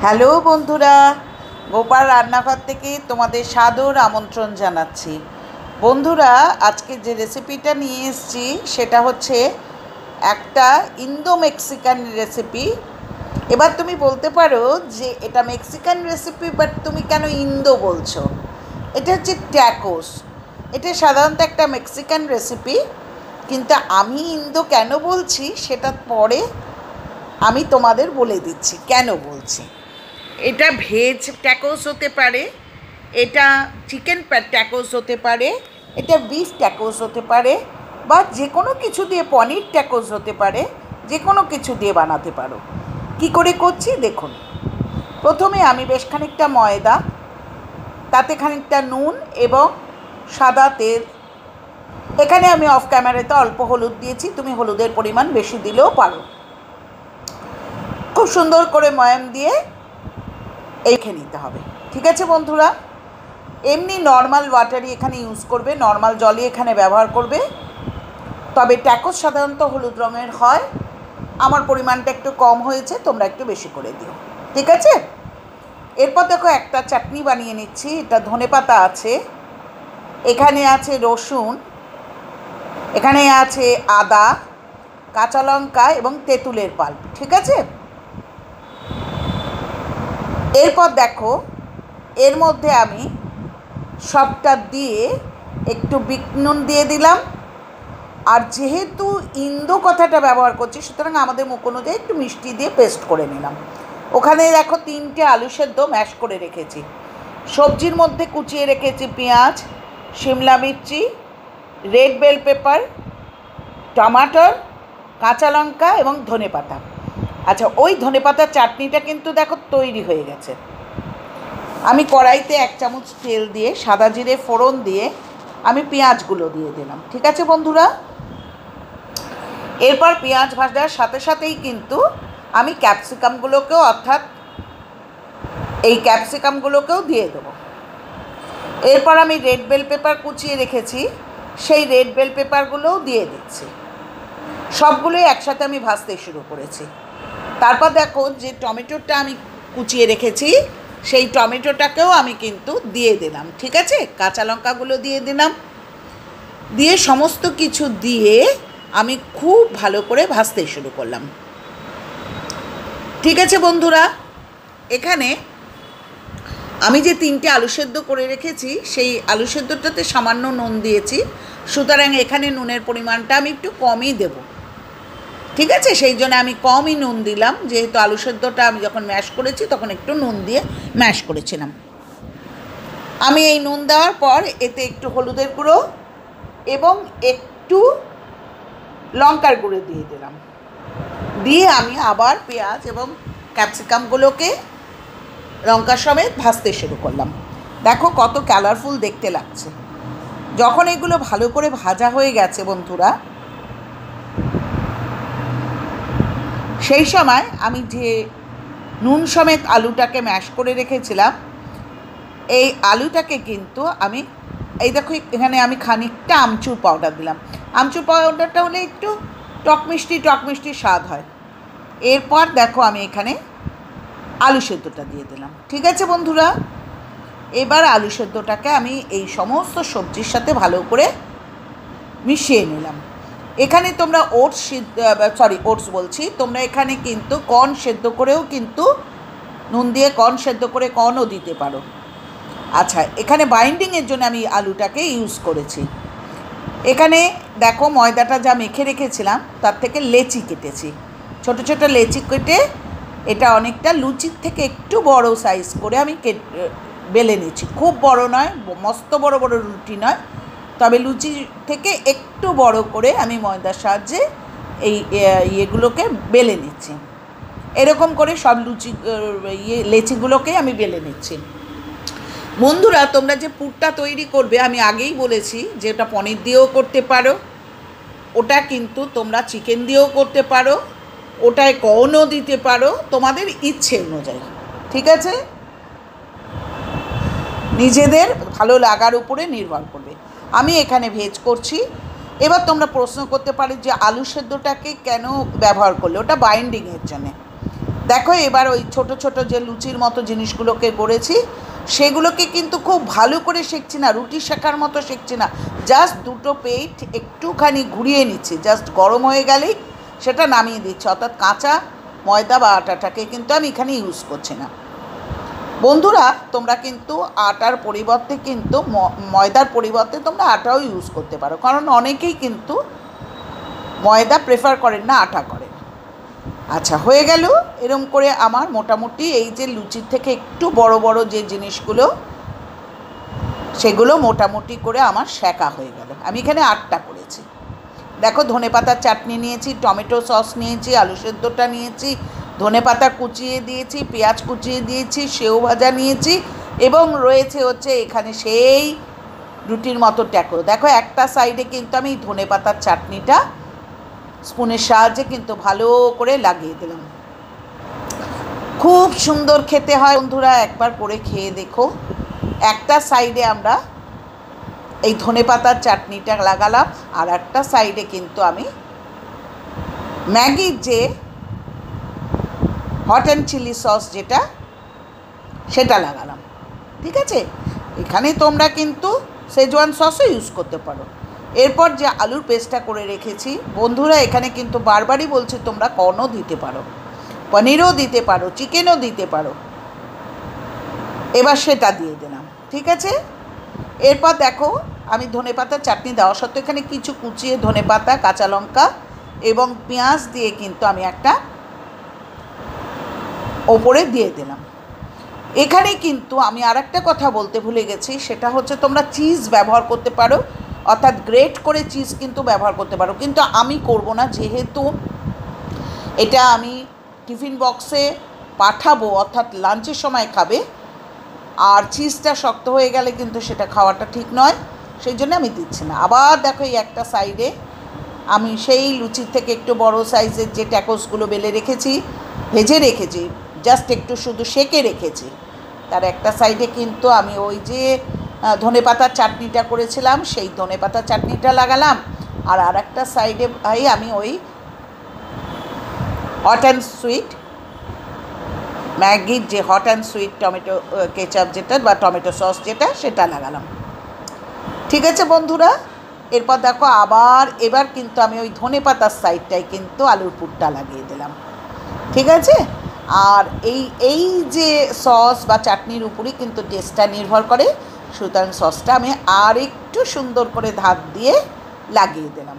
Hello বন্ধুরা, গোপাল রান্নাঘর থেকে তোমাদের সাদর আমন্ত্রণ জানাচ্ছি। বন্ধুরা, আজকে যে রেসিপিটা নিয়ে এসেছি সেটা হচ্ছে একটা ইন্দো মেক্সিকান রেসিপি। এবার তুমি বলতে পারো যে এটা মেক্সিকান রেসিপি, বাট তুমি কেন ইন্দো বলছো? এটা হচ্ছে ট্যাকোস। এটা সাধারণত একটা মেক্সিকান রেসিপি, কিন্তু আমি ইন্দো কেন বলছি সেটা পরে আমি তোমাদের বলে দিচ্ছি কেন বলছি। এটা ভেজ ট্যাকোস হতে পারে, এটা চিকেন ট্যাকোস হতে পারে, এটা বিফ ট্যাকোস হতে পারে, বা যে কোনো কিছু দিয়ে পনির ট্যাকোস হতে পারে, যে কোনো কিছু দিয়ে বানাতে পারো। কি করে করছি দেখুন। প্রথমে আমি বেশ খানিকটা ময়দা, তাতে খানিকটা নুন এবং সাদা তেল, এখানে আমি অফ ক্যামেরাতে অল্প হলুদ দিয়েছি, তুমি হলুদের পরিমাণ বেশি দিলেও পারো। খুব সুন্দর করে ময়াম দিয়ে এইখে নিতে হবে। ঠিক আছে বন্ধুরা, এমনি নর্মাল ওয়াটারই এখানে ইউজ করবে, নর্মাল জলই এখানে ব্যবহার করবে। তবে ট্যাকোস সাধারণত হলুদ রঙের হয়, আমার পরিমাণটা একটু কম হয়েছে, তোমরা একটু বেশি করে দিও। ঠিক আছে, এরপর দেখো একটা চাটনি বানিয়ে নিচ্ছি। এটা ধনেপাতা আছে, এখানে আছে রসুন, এখানে আছে আদা, কাঁচা লঙ্কা এবং তেঁতুলের পাল্প। ঠিক আছে, এরপর দেখো এর মধ্যে আমি সবটা দিয়ে একটু বিট নুন দিয়ে দিলাম। আর যেহেতু ইন্দো কথাটা ব্যবহার করছি, সুতরাং আমাদের মুখ অনুযায়ী একটু মিষ্টি দিয়ে পেস্ট করে নিলাম। ওখানে দেখো 3টে আলু সেদ্ধ ম্যাশ করে রেখেছি। সবজির মধ্যে কুচিয়ে রেখেছি পেঁয়াজ, শিমলা মির্চি, রেড বেল পেপার, টমাটোর, কাঁচা লঙ্কা এবং ধনেপাতা। আচ্ছা, ওই ধনেপাতার চাটনিটা কিন্তু দেখো তৈরি হয়ে গেছে। আমি কড়াইতে 1 চামচ তেল দিয়ে সাদা জিরে ফোড়ন দিয়ে আমি পেঁয়াজগুলো দিয়ে দিলাম। ঠিক আছে বন্ধুরা, এরপর পেঁয়াজ ভাজার সাথে সাথেই কিন্তু আমি ক্যাপসিকামগুলোকেও, অর্থাৎ এই ক্যাপসিকামগুলোকেও দিয়ে দেবো। এরপর আমি রেড বেল পেপার কুচিয়ে রেখেছি, সেই রেড বেল পেপারগুলোও দিয়ে দিচ্ছি। সবগুলোই একসাথে আমি ভাজতে শুরু করেছি। তারপর দেখো যে টমেটোটা আমি কুচিয়ে রেখেছি, সেই টমেটোটাকেও আমি কিন্তু দিয়ে দিলাম। ঠিক আছে, কাঁচা লঙ্কাগুলো দিয়ে দিলাম, দিয়ে সমস্ত কিছু দিয়ে আমি খুব ভালো করে ভাজতে শুরু করলাম। ঠিক আছে বন্ধুরা, এখানে আমি যে 3টে আলু সেদ্ধ করে রেখেছি, সেই আলু সেদ্ধটাতে সামান্য নুন দিয়েছি, সুতরাং এখানে নুনের পরিমাণটা আমি একটু কমই দেব। ঠিক আছে, সেই জন্য আমি কমই নুন দিলাম, যেহেতু আলু সেদ্ধটা আমি যখন ম্যাশ করেছি তখন একটু নুন দিয়ে ম্যাশ করেছিলাম। আমি এই নুন দেওয়ার পর এতে একটু হলুদের গুঁড়ো এবং একটু লঙ্কার গুঁড়ো দিয়ে দিলাম। দিয়ে আমি আবার পেঁয়াজ এবং ক্যাপসিকামগুলোকে লঙ্কা সমেত ভাজতে শুরু করলাম। দেখো কত কালারফুল দেখতে লাগছে। যখন এগুলো ভালো করে ভাজা হয়ে গেছে বন্ধুরা, সেই সময় আমি যে নুন সমেত আলুটাকে ম্যাশ করে রেখেছিলাম, এই আলুটাকে কিন্তু আমি, এই দেখো এখানে আমি খানিকটা আমচুর পাউডার দিলাম। আমচুর পাউডারটা হলে একটু টক মিষ্টি স্বাদ হয়। এরপর দেখো আমি এখানে আলু সেদ্ধটা দিয়ে দিলাম। ঠিক আছে বন্ধুরা, এবার আলু সেদ্ধটাকে আমি এই সমস্ত সবজির সাথে ভালো করে মিশিয়ে নিলাম। এখানে তোমরা ওটস বলছি, তোমরা এখানে কিন্তু কর্ন সেদ্ধ করেও কিন্তু নুন দিয়ে কর্ন সেদ্ধ করে কর্নও দিতে পারো। আচ্ছা, এখানে বাইন্ডিংয়ের জন্য আমি আলুটাকে ইউজ করেছি। এখানে দেখো ময়দাটা যা মেখে রেখেছিলাম তার থেকে লেচি কেটেছি, ছোট ছোট লেচি কেটে এটা অনেকটা লুচির থেকে একটু বড় সাইজ করে আমি বেলে নিচ্ছি। খুব বড় নয়, মস্ত বড় বড় রুটি নয়, তবে লুচি থেকে একটু বড় করে আমি ময়দার সাহায্যে এই ইয়েগুলোকে বেলে নিচ্ছি। এরকম করে সব লেচিগুলোকে আমি বেলে নিচ্ছি। বন্ধুরা, তোমরা যে পুরটা তৈরি করবে, আমি আগেই বলেছি যে ওটা পনির দিয়েও করতে পারো, ওটা কিন্তু তোমরা চিকেন দিয়েও করতে পারো, ওটায় কর্নও দিতে পারো, তোমাদের ইচ্ছে অনুযায়ী। ঠিক আছে, নিজেদের ভালো লাগার উপরে নির্ভর করবে। আমি এখানে ভেজ করছি। এবার তোমরা প্রশ্ন করতে পারো যে আলু সেদ্ধটাকে কেন ব্যবহার করলে? ওটা বাইন্ডিংয়ের জন্যে। দেখো এবার ওই ছোট ছোট যে লুচির মতো জিনিসগুলোকে গড়েছি সেগুলোকে কিন্তু খুব ভালো করে সেঁকছি না, রুটি শেখার মতো সেঁকছি না, জাস্ট দুটো পেট একটুখানি ঘুরিয়ে নিচ্ছি, জাস্ট গরম হয়ে গেলেই সেটা নামিয়ে দিচ্ছি। অর্থাৎ কাঁচা ময়দা বা আটাটাকে কিন্তু আমি এখানে ইউজ করছি না। বন্ধুরা তোমরা কিন্তু আটার পরিবর্তে কিন্তু ময়দার পরিবর্তে তোমরা আটাও ইউজ করতে পারো, কারণ অনেকেই কিন্তু ময়দা প্রেফার করেন না, আটা করেন। আচ্ছা, হয়ে গেল এরম করে আমার মোটামুটি এই যে লুচির থেকে একটু বড় বড় যে জিনিসগুলো সেগুলো মোটামুটি করে আমার সেঁকা হয়ে গেল। আমি এখানে 8টা করেছি। দেখো ধনেপাতার চাটনি নিয়েছি, টমেটো সস নিয়েছি, আলু সেদ্ধটা নিয়েছি, ধনেপাতা কুচিয়ে দিয়েছি, পেঁয়াজ কুচিয়ে দিয়েছি, সেও ভাজা নিয়েছি, এবং রয়েছে হচ্ছে এখানে সেই রুটির মতো ট্যাকো। দেখো একটা সাইডে কিন্তু আমি ধনেপাতার চাটনিটা স্পুনের সাহায্যে কিন্তু ভালো করে লাগিয়ে দিলাম। খুব সুন্দর খেতে হয় বন্ধুরা, একবার করে খেয়ে দেখো। একটা সাইডে আমরা এই ধনেপাতার চাটনিটা লাগালাম, আর একটা সাইডে কিন্তু আমি ম্যাগির যে হট অ্যান্ড চিলি সস যেটা সেটা লাগালাম। ঠিক আছে, এখানে তোমরা কিন্তু শেজওয়ান সসও ইউজ করতে পারো। এরপর যে আলুর পেস্টটা করে রেখেছি বন্ধুরা, এখানে কিন্তু বারবারই বলছি তোমরা কর্নও দিতে পারো, পনিরও দিতে পারো, চিকেনও দিতে পারো। এবার সেটা দিয়ে দিলাম। ঠিক আছে, এরপর দেখো আমি ধনেপাতার চাটনি দেওয়া সত্ত্বেও এখানে কিছু কুচিয়ে ধনেপাতা, কাঁচা লঙ্কা এবং পেঁয়াজ দিয়ে কিন্তু আমি একটা ওপরে দিয়ে দিলাম। এখানে কিন্তু আমি আর একটা কথা বলতে ভুলে গেছি, সেটা হচ্ছে তোমরা চিজ ব্যবহার করতে পারো, অর্থাৎ গ্রেট করে চিজ কিন্তু ব্যবহার করতে পারো, কিন্তু আমি করব না, যেহেতু এটা আমি টিফিন বক্সে পাঠাবো, অর্থাৎ লাঞ্চের সময় খাবে, আর চিজটা শক্ত হয়ে গেলে কিন্তু সেটা খাওয়াটা ঠিক নয়, সেই জন্য আমি দিচ্ছি না। আবার দেখো এই একটা সাইডে আমি সেই লুচির থেকে একটু বড় সাইজের যে ট্যাকোসগুলো বেলে রেখেছি, ভেজে রেখেছি, জাস্ট একটু শুধু সেঁকে রেখেছি, তার একটা সাইডে কিন্তু আমি ওই যে ধনেপাতার চাটনিটা করেছিলাম সেই ধনেপাতার চাটনিটা লাগালাম, আর একটা সাইডে ভাই আমি ওই হট অ্যান্ড সুইট ম্যাগির যে hot and sweet tomato ketchup যেটা বা টমেটো সস যেটা সেটা লাগালাম। ঠিক আছে বন্ধুরা, এরপর দেখো আবার এবার কিন্তু আমি ওই ধনেপাতার সাইডটায় কিন্তু আলুর পুরটা লাগিয়ে দিলাম। ঠিক আছে, আর এই যে সস বা চাটনির উপরেই কিন্তু টেস্টটা নির্ভর করে, সুতরাং সসটা আমি আর একটু সুন্দর করে ধার দিয়ে লাগিয়ে দিলাম।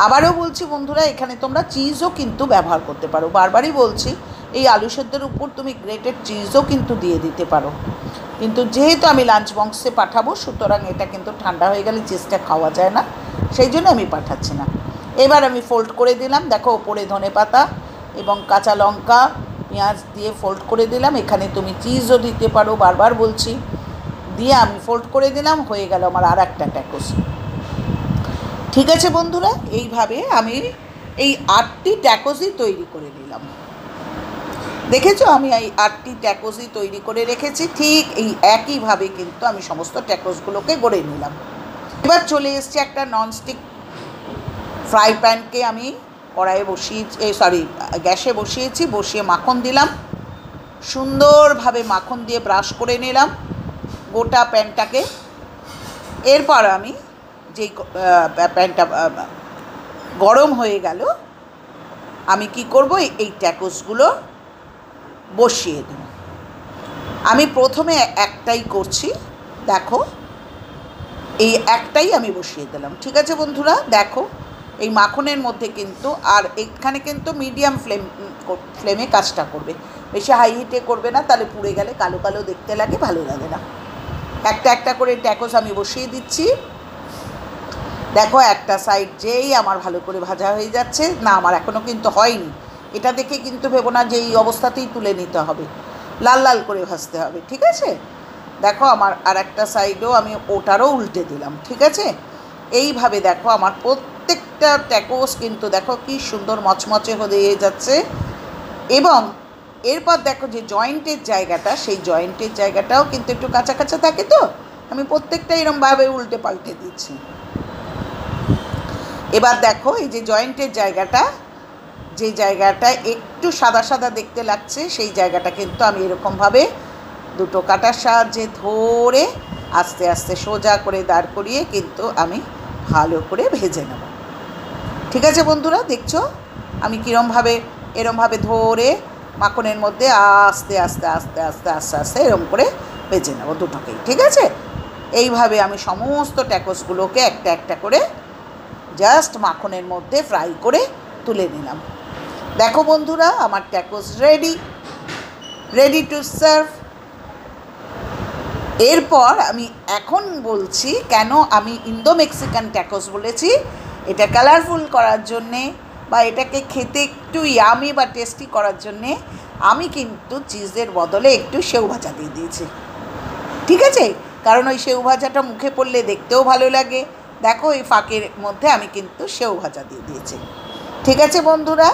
আবারও বলছি বন্ধুরা, এখানে তোমরা চিজও কিন্তু ব্যবহার করতে পারো, বারবারই বলছি এই আলু সেদ্ধের উপর তুমি গ্রেটেড চিজও কিন্তু দিয়ে দিতে পারো, কিন্তু যেহেতু আমি লাঞ্চ বক্সে পাঠাবো সুতরাং এটা কিন্তু ঠান্ডা হয়ে গেলে চিজটা খাওয়া যায় না, সেই জন্য আমি পাঠাচ্ছি না। এবার আমি ফোল্ড করে দিলাম, দেখো ওপরে ধনেপাতা এবং কাঁচা লঙ্কা পেঁয়াজ দিয়ে ফোল্ড করে দিলাম, এখানে তুমি চিজও দিতে পারো, বারবার বলছি, দিয়ে আমি ফোল্ড করে দিলাম, হয়ে গেল আমার আর একটা ট্যাকোস। ঠিক আছে বন্ধুরা, এইভাবে আমি এই 8টি ট্যাকোসই তৈরি করে নিলাম। দেখেছো আমি এই 8টি ট্যাকোসই তৈরি করে রেখেছি, ঠিক এই একইভাবে কিন্তু আমি সমস্ত ট্যাকোসগুলোকে গড়ে নিলাম। এবার চলে এসেছি একটা ননস্টিক ফ্রাই প্যানকে আমি কড়াইয়ে গ্যাসে বসিয়েছি, বসিয়ে মাখন দিলাম, সুন্দরভাবে মাখন দিয়ে ব্রাশ করে নিলাম গোটা প্যানটাকে। এরপর আমি যেই প্যানটা গরম হয়ে গেল, আমি কি করব, এই ট্যাকোসগুলো বসিয়ে দেব। আমি প্রথমে একটাই করছি, দেখো এই একটাই আমি বসিয়ে দিলাম। ঠিক আছে বন্ধুরা, দেখো এই মাখনের মধ্যে কিন্তু, আর এখানে কিন্তু মিডিয়াম ফ্লেমে কাজটা করবে, বেশি হাই হিটে করবে না, তাহলে পুড়ে গেলে কালো কালো দেখতে লাগে, ভালো লাগে না। একটা একটা করে ট্যাকোস আমি বসিয়ে দিচ্ছি। দেখো একটা সাইড যেই আমার ভালো করে ভাজা হয়ে যাচ্ছে, না আমার এখনও কিন্তু হয়নি, এটা দেখে কিন্তু ভেবো না যে এই অবস্থাতেই তুলে নিতে হবে, লাল লাল করে ভাজতে হবে। ঠিক আছে, দেখো আমার আর একটা সাইডও আমি ওটারও উল্টে দিলাম। ঠিক আছে, এইভাবে দেখো আমার প্রত্যেকটা ট্যাকোস কিন্তু দেখো কি সুন্দর মচমচে হয়ে যাচ্ছে, এবং এরপর দেখো যে জয়েন্টের জায়গাটা, সেই জয়েন্টের জায়গাটাও কিন্তু একটু কাঁচা কাঁচা থাকে, তো আমি প্রত্যেকটা এরমভাবে উল্টে পাল্টে দিচ্ছি। এবার দেখো এই যে জয়েন্টের জায়গাটা যে জায়গাটা একটু সাদা সাদা দেখতে লাগছে সেই জায়গাটা কিন্তু আমি এরকমভাবে দুটো কাঁটার সাহায্যে ধরে আস্তে আস্তে সোজা করে দাঁড় করিয়ে কিন্তু আমি ভালো করে ভেজে নেব। ঠিক আছে বন্ধুরা, দেখছো আমি এরমভাবে ধরে মাখনের মধ্যে আস্তে আস্তে আস্তে আস্তে আস্তে আস্তে এরম করে ভেজে নেব দুটোকেই। ঠিক আছে, এইভাবে আমি সমস্ত ট্যাকোসগুলোকে একটা একটা করে জাস্ট মাখনের মধ্যে ফ্রাই করে তুলে নিলাম। দেখো বন্ধুরা, আমার ট্যাকোস রেডি টু সার্ভ। এরপর আমি এখন বলছি কেন আমি ইন্দো মেক্সিকান ট্যাকোস বলেছি। এটা কালারফুল করার জন্যে বা এটাকে খেতে একটু ইয়ামি বা টেস্টি করার জন্যে আমি কিন্তু চিজের বদলে একটু সেউ ভাজা দিয়ে দিয়েছি। ঠিক আছে, কারণ ওই সেউ ভাজাটা মুখে পড়লে দেখতেও ভালো লাগে। দেখো এই ফাঁকের মধ্যে আমি কিন্তু সেউ ভাজা দিয়ে দিয়েছি। ঠিক আছে বন্ধুরা,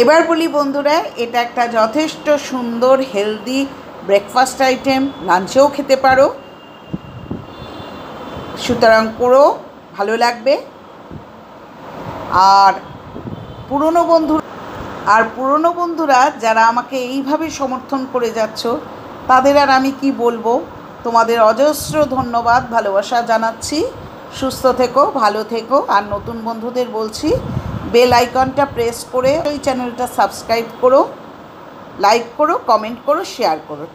এবার বলি বন্ধুরা, এটা একটা যথেষ্ট সুন্দর হেলদি ব্রেকফাস্ট আইটেম, লাঞ্চেও খেতে পারো, সুতরাং করো, ভালো লাগবে। আর পুরনো বন্ধুরা যারা আমাকে এইভাবে সমর্থন করে যাচ্ছ তাদের আর আমি কি বলবো, তোমাদের অজস্র ধন্যবাদ, ভালোবাসা জানাচ্ছি। সুস্থ থেকো, ভালো থেকো। আর নতুন বন্ধুদের বলছি বেল আইকনটা প্রেস করে ওই চ্যানেলটা সাবস্ক্রাইব করো, লাইক করো, কমেন্ট করো, শেয়ার করো।